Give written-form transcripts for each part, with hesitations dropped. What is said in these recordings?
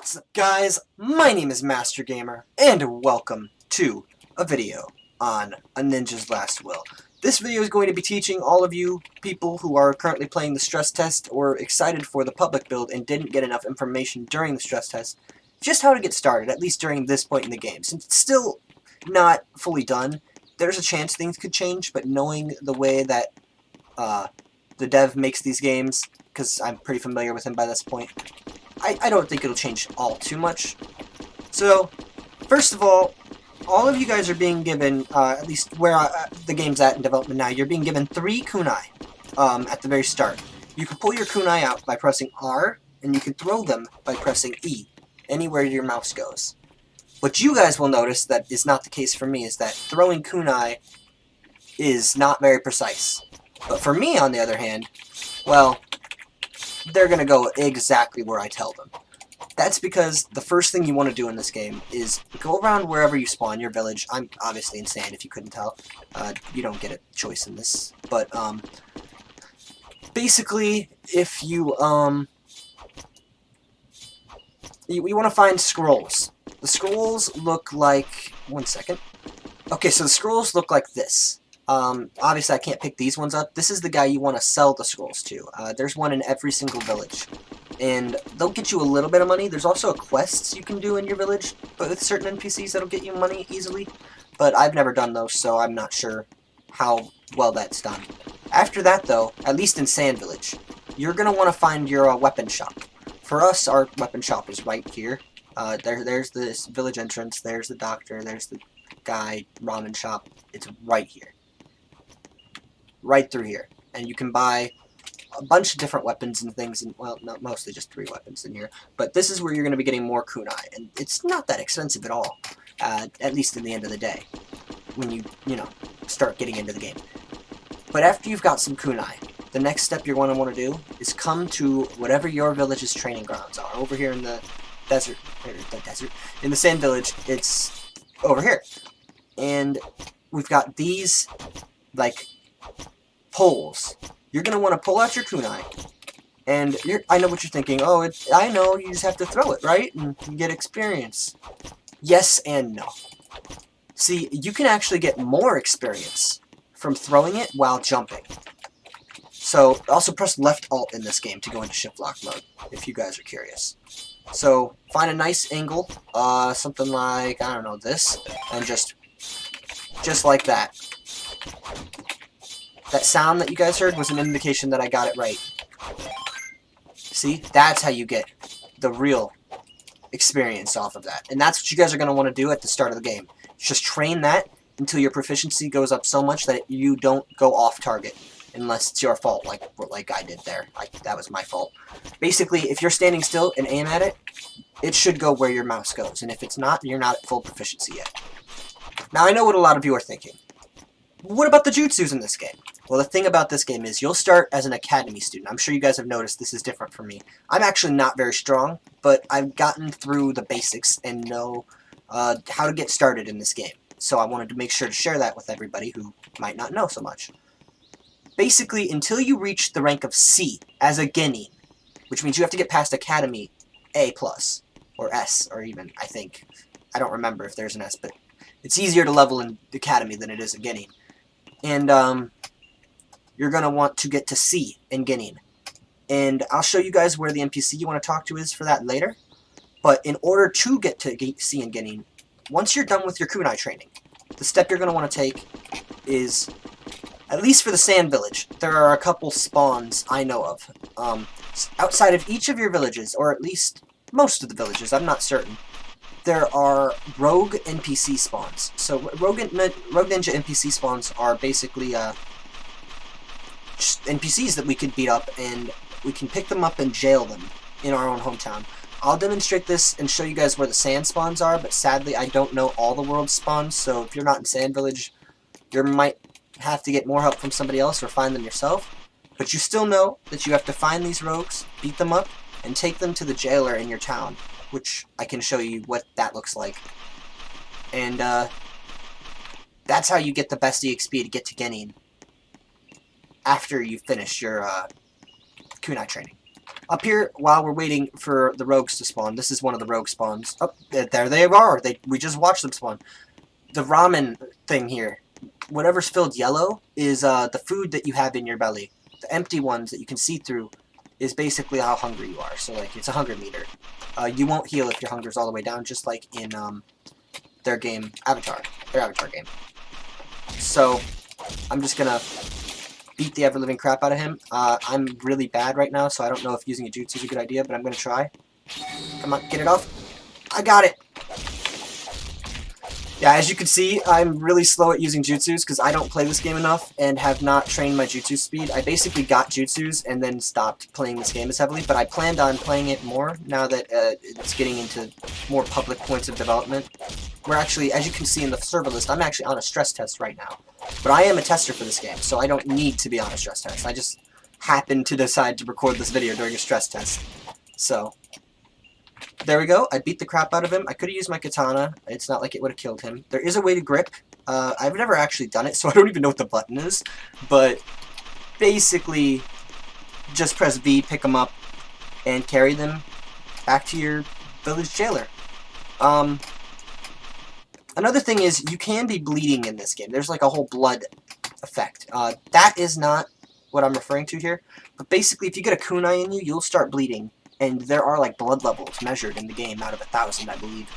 What's up, guys? My name is mastergamer, and welcome to a video on A Ninja's Last Will. This video is going to be teaching all of you people who are currently playing the stress test or excited for the public build and didn't get enough information during the stress test, just how to get started, at least during this point in the game. Since it's still not fully done, there's a chance things could change, but knowing the way that the dev makes these games, because I'm pretty familiar with him by this point, I don't think it'll change all too much. So, first of all of you guys are being given, at least where the game's at in development now, you're being given 3 kunai at the very start. You can pull your kunai out by pressing R, and you can throw them by pressing E, anywhere your mouse goes. What you guys will notice that is not the case for me is that throwing kunai is not very precise. But for me, on the other hand, well, they're going to go exactly where I tell them. That's because the first thing you want to do in this game is go around wherever you spawn, your village. I'm obviously insane if you couldn't tell. You don't get a choice in this. But, basically, if you, you want to find scrolls. The scrolls look like... One second. Okay, so the scrolls look like this. Obviously I can't pick these ones up. This is the guy you want to sell the scrolls to. There's one in every single village. And they'll get you a little bit of money. There's also quests you can do in your village, but with certain NPCs that'll get you money easily. But I've never done those, so I'm not sure how well that's done. After that, though, at least in Sand Village, you're going to want to find your weapon shop. For us, our weapon shop is right here. There's this village entrance, there's the doctor, there's the guy ramen shop. It's right here. Right through here, and you can buy a bunch of different weapons and things, and well, not mostly just 3 weapons in here, but this is where you're going to be getting more kunai, and it's not that expensive at all, at least in the end of the day, when you know, start getting into the game. But after you've got some kunai, the next step you're going to want to do is come to whatever your village's training grounds are. Over here in the desert, in the Sand Village, it's over here, and we've got these, like, poles. You're going to want to pull out your kunai, and I know what you're thinking. Oh, I know, you just have to throw it, right? And you get experience. Yes and no. See, you can actually get more experience from throwing it while jumping. So, also press left alt in this game to go into shift lock mode, if you guys are curious. So, find a nice angle, something like, I don't know, this, and just like that. That sound that you guys heard was an indication that I got it right. See? That's how you get the real experience off of that. And that's what you guys are going to want to do at the start of the game. Just train that until your proficiency goes up so much that you don't go off target. Unless it's your fault, like I did there. That was my fault. Basically, if you're standing still and aim at it, it should go where your mouse goes. And if it's not, you're not at full proficiency yet. Now, I know what a lot of you are thinking. What about the jutsus in this game? Well, the thing about this game is you'll start as an Academy student. I'm sure you guys have noticed this is different for me. I'm actually not very strong, but I've gotten through the basics and know how to get started in this game. So I wanted to make sure to share that with everybody who might not know so much. Basically, until you reach the rank of C as a Genin, which means you have to get past Academy A+, or S, or even, I think. I don't remember if there's an S, but it's easier to level in Academy than it is in Genin. And, you're going to want to get to C in Genin. And I'll show you guys where the NPC you want to talk to is for that later. But in order to get to C in Genin, once you're done with your kunai training, the step you're going to want to take is, at least for the Sand Village, there are a couple spawns I know of. Outside of each of your villages, or at least most of the villages, I'm not certain, there are rogue NPC spawns. So rogue ninja NPC spawns are basically just NPCs that we could beat up, and we can pick them up and jail them in our own hometown. I'll demonstrate this and show you guys where the sand spawns are, but sadly I don't know all the world spawns, so if you're not in Sand Village, you might have to get more help from somebody else or find them yourself. But you still know that you have to find these rogues, beat them up, and take them to the jailer in your town, which I can show you what that looks like. And that's how you get the best EXP to get to Genin after you finish your kunai training. Up here, while we're waiting for the rogues to spawn, this is one of the rogue spawns. Oh, there they are. We just watched them spawn. The ramen thing here, whatever's filled yellow is the food that you have in your belly. The empty ones that you can see through is basically how hungry you are. So like it's a hunger meter. You won't heal if your hunger's all the way down, just like in their game Avatar, their Avatar game. So I'm just gonna beat the ever-living crap out of him. I'm really bad right now, so I don't know if using a jutsu is a good idea, but I'm gonna try. Come on, get it off. I got it. Yeah, as you can see, I'm really slow at using jutsus because I don't play this game enough and have not trained my jutsu speed. I basically got jutsus and then stopped playing this game as heavily, but I planned on playing it more now that it's getting into more public points of development. We're actually, as you can see in the server list, I'm actually on a stress test right now. But I am a tester for this game, so I don't need to be on a stress test. I just happened to decide to record this video during a stress test. So there we go. I beat the crap out of him. I could have used my katana. It's not like it would have killed him. There is a way to grip. I've never actually done it, so I don't even know what the button is. But basically, just press V, pick them up, and carry them back to your village jailer. Another thing is, you can be bleeding in this game. There's like a whole blood effect. That is not what I'm referring to here. But basically, if you get a kunai in you, you'll start bleeding. And there are like blood levels measured in the game out of 1,000, I believe.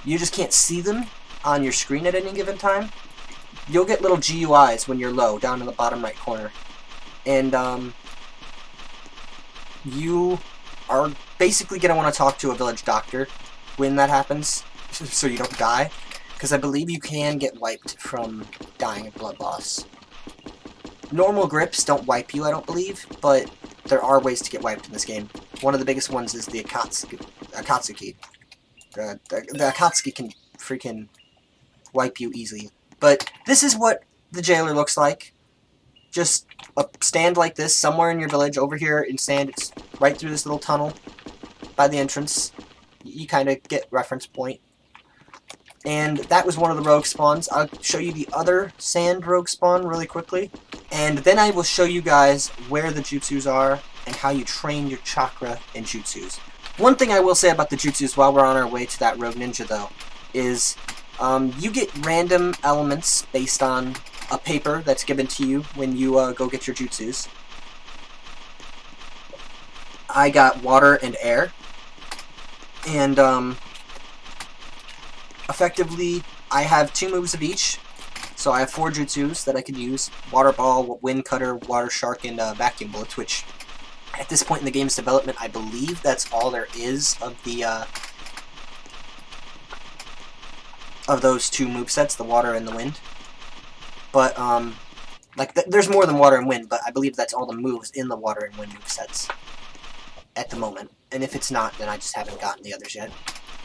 You just can't see them on your screen at any given time. You'll get little GUIs when you're low, down in the bottom right corner. And you are basically going to want to talk to a village doctor when that happens, so you don't die. Because I believe you can get wiped from dying of blood loss. Normal grips don't wipe you, I don't believe, but there are ways to get wiped in this game. One of the biggest ones is the Akatsuki. The Akatsuki can freaking wipe you easily. But this is what the jailer looks like. Just a stand like this somewhere in your village. Over here in sand, it's right through this little tunnel by the entrance. You kind of get reference point. And that was one of the rogue spawns. I'll show you the other sand rogue spawn really quickly. And then I will show you guys where the jutsus are and how you train your chakra in jutsus. One thing I will say about the jutsus while we're on our way to that rogue ninja though is you get random elements based on a paper that's given to you when you go get your jutsus. I got water and air. And effectively, I have 2 moves of each. So I have 4 jutsus that I could use. Water Ball, Wind Cutter, Water Shark, and Vacuum Bullets, which at this point in the game's development, I believe that's all there is of the of those 2 movesets, the Water and the Wind. But, there's more than Water and Wind, but I believe that's all the moves in the Water and Wind movesets at the moment. And if it's not, then I just haven't gotten the others yet.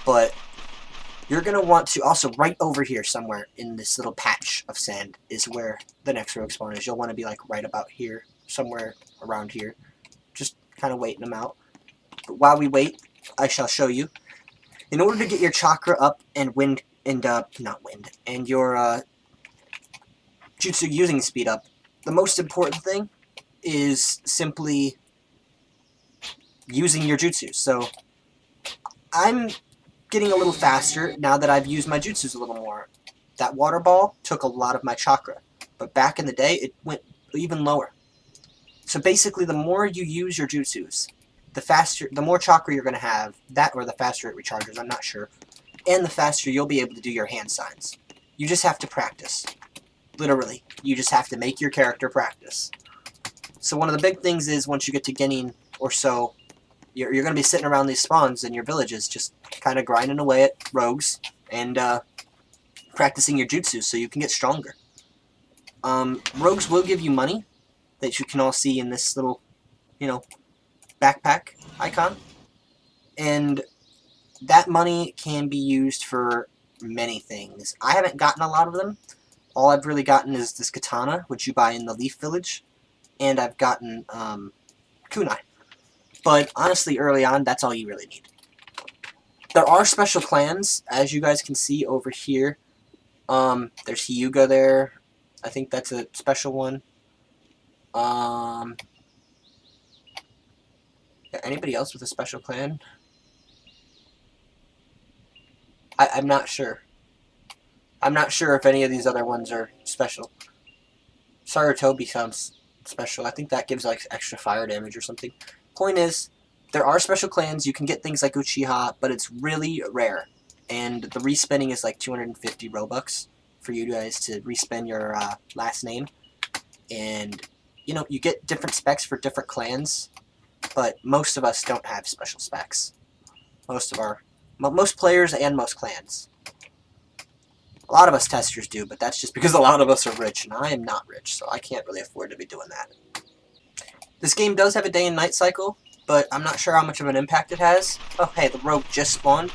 But you're going to want to also, right over here somewhere in this little patch of sand is where the next rogue spawn is. You'll want to be like right about here, somewhere around here. Just kind of waiting them out. But while we wait, I shall show you. In order to get your chakra up and your jutsu using speed up, the most important thing is simply using your jutsu. So I'm getting a little faster now that I've used my jutsus a little more. That water ball took a lot of my chakra, but back in the day it went even lower. So basically, the more you use your jutsus, the more chakra you're going to have, that or the faster it recharges, I'm not sure, and the faster you'll be able to do your hand signs. You just have to practice. Literally, you just have to make your character practice. So one of the big things is once you get to Genin or so, you're going to be sitting around these spawns in your villages, just kind of grinding away at rogues and practicing your jutsu so you can get stronger. Rogues will give you money that you can all see in this little, backpack icon. And that money can be used for many things. I haven't gotten a lot of them. All I've really gotten is this katana, which you buy in the Leaf Village, and I've gotten kunai. But honestly, early on, that's all you really need. There are special clans, as you guys can see over here. There's Hyuga there. I think that's a special one. Yeah, Anybody else with a special clan? I'm not sure. I'm not sure if any of these other ones are special. Naruto becomes special. I think that gives like extra fire damage or something. Point is, there are special clans. You can get things like Uchiha, but it's really rare. And the respinning is like 250 Robux for you guys to respin your last name. And, you know, you get different specs for different clans, but most of us don't have special specs. Most players and most clans. A lot of us testers do, but that's just because a lot of us are rich, and I am not rich, so I can't really afford to be doing that. This game does have a day and night cycle, but I'm not sure how much of an impact it has. Oh, hey, the rogue just spawned.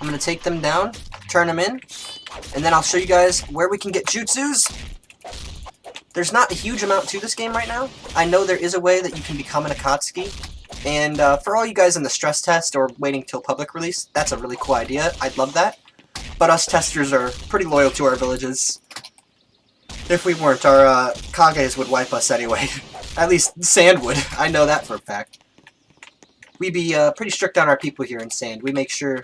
I'm going to take them down, turn them in, and then I'll show you guys where we can get jutsus. There's not a huge amount to this game right now. I know there is a way that you can become an Akatsuki, and for all you guys in the stress test or waiting till public release, that's a really cool idea. I'd love that. But us testers are pretty loyal to our villages. If we weren't, our Kages would wipe us anyway. At least Sand would. I know that for a fact. We be pretty strict on our people here in Sand. We make sure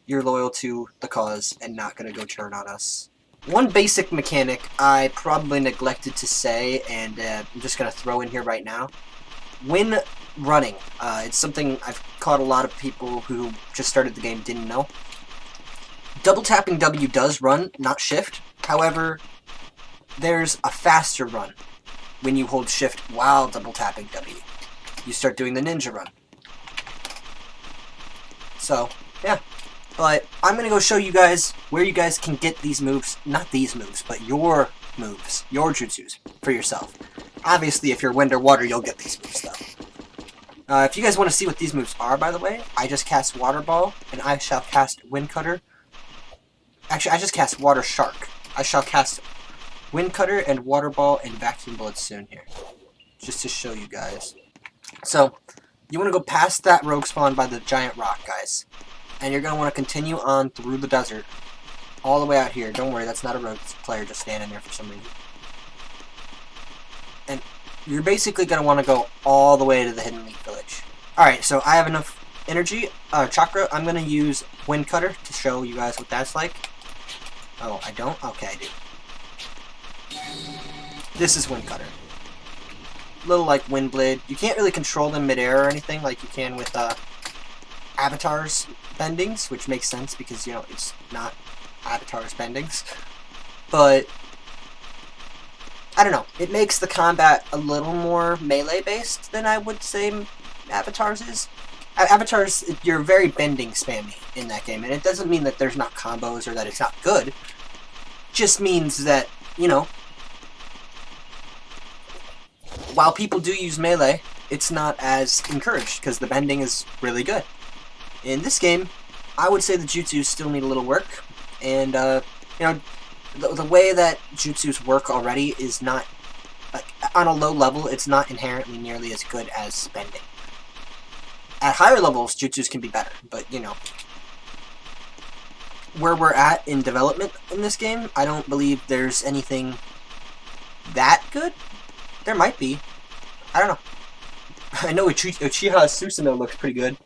you're loyal to the cause and not going to go turn on us. One basic mechanic I probably neglected to say, and I'm just going to throw in here right now. When running, it's something I've caught a lot of people who just started the game didn't know. Double tapping W does run, not shift. However, there's a faster run when you hold shift while double tapping W. You start doing the ninja run. So, yeah. But I'm going to go show you guys where you guys can get these moves. Not these moves, but your moves. Your jutsus for yourself. Obviously, if you're wind or water, you'll get these moves, though. If you guys want to see what these moves are, by the way, I just cast Water Ball, and I shall cast Wind Cutter. Actually, I just cast Water Shark. I shall cast Wind Cutter and Water Ball and Vacuum Bullet soon here. Just to show you guys. So, you want to go past that rogue spawn by the giant rock, guys. And you're going to want to continue on through the desert. All the way out here. Don't worry, that's not a rogue player just standing there for some reason. And you're basically going to want to go all the way to the Hidden Leaf Village. Alright, so I have enough energy, chakra. I'm going to use Wind Cutter to show you guys what that's like. Oh, I don't? Okay, I do. This is Wind Cutter. Little like Wind Blade. You can't really control them midair or anything like you can with Avatar's bendings, which makes sense because, you know, it's not Avatar's bendings. But, I don't know. It makes the combat a little more melee-based than I would say Avatar's is. Avatar's, you're very bending spammy in that game, and it doesn't mean that there's not combos or that it's not good. It just means that, you know, while people do use melee, it's not as encouraged because the bending is really good. In this game, I would say the jutsus still need a little work, and you know, the way that jutsus work already is not, like, on a low level, it's not inherently nearly as good as bending. At higher levels, jutsus can be better, but, you know, where we're at in development in this game, I don't believe there's anything that good. There might be. I don't know. I know Uchiha Susanoo looks pretty good.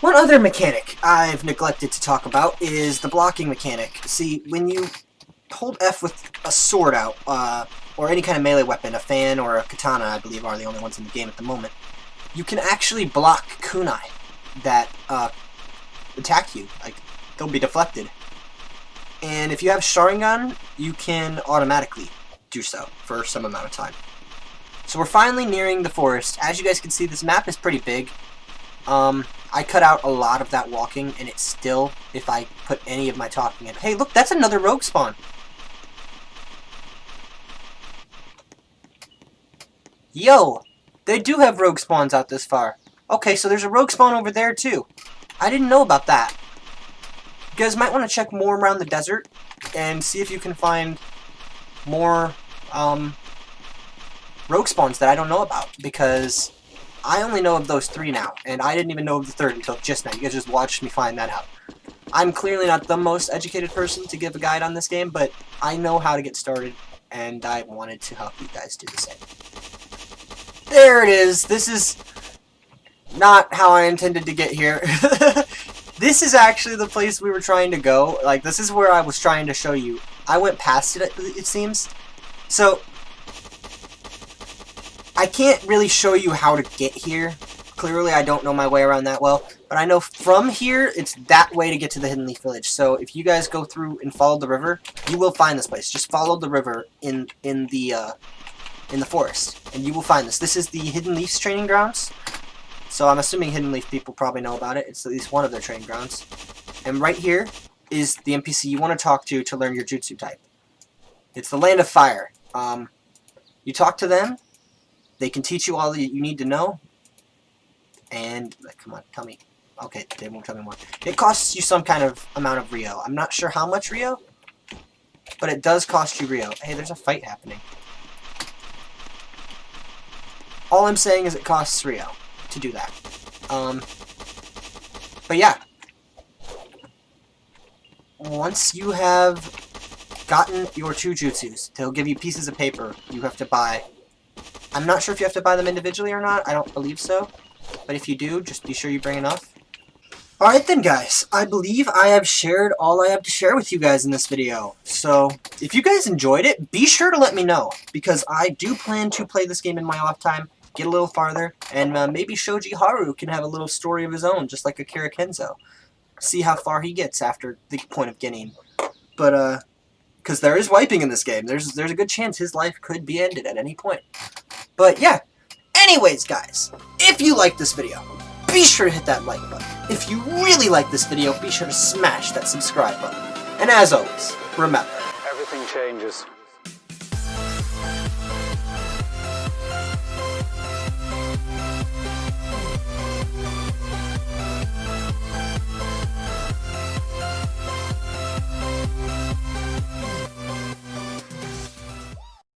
One other mechanic I've neglected to talk about is the blocking mechanic. See, when you hold F with a sword out, or any kind of melee weapon, a fan or a katana, I believe, are the only ones in the game at the moment, you can actually block kunai that attack you. Like, they'll be deflected. And if you have Sharingan, you can automatically do so for some amount of time. So we're finally nearing the forest. As you guys can see, this map is pretty big. I cut out a lot of that walking, and it's still, if I put any of my talking in. Hey, look, that's another rogue spawn. Yo, they do have rogue spawns out this far. Okay, so there's a rogue spawn over there, too. I didn't know about that. You guys might want to check more around the desert and see if you can find more rogue spawns that I don't know about, because I only know of those 3 now, and I didn't even know of the 3rd until just now. You guys just watched me find that out. I'm clearly not the most educated person to give a guide on this game, but I know how to get started, and I wanted to help you guys do the same. There it is. This is not how I intended to get here. This is actually the place we were trying to go. Like, this is where I was trying to show you. I went past it, it seems. So, I can't really show you how to get here. Clearly, I don't know my way around that well. But I know from here, it's that way to get to the Hidden Leaf Village. So, if you guys go through and follow the river, you will find this place. Just follow the river in the forest, and you will find this. This is the Hidden Leafs training grounds. So I'm assuming Hidden Leaf people probably know about it. It's at least one of their training grounds. And right here is the NPC you want to talk to learn your jutsu type. It's the Land of Fire. You talk to them. They can teach you all that you need to know. And, come on, tell me. Okay, they won't tell me more. It costs you some kind of amount of Rio. I'm not sure how much Rio, but it does cost you Rio. Hey, there's a fight happening. All I'm saying is it costs Rio to do that. But yeah. Once you have gotten your 2 jutsus, they'll give you pieces of paper you have to buy. I'm not sure if you have to buy them individually or not. I don't believe so. But if you do, just be sure you bring enough. Alright then, guys. I believe I have shared all I have to share with you guys in this video. So, if you guys enjoyed it, be sure to let me know. Because I do plan to play this game in my off time, get a little farther, and maybe Shoji Haru can have a little story of his own, just like Akira Kenzo. See how far he gets after the point of Genin. But, because there is wiping in this game. There's a good chance his life could be ended at any point. But, yeah. Anyways, guys, if you like this video, be sure to hit that like button. If you really like this video, be sure to smash that subscribe button. And as always, remember, everything changes.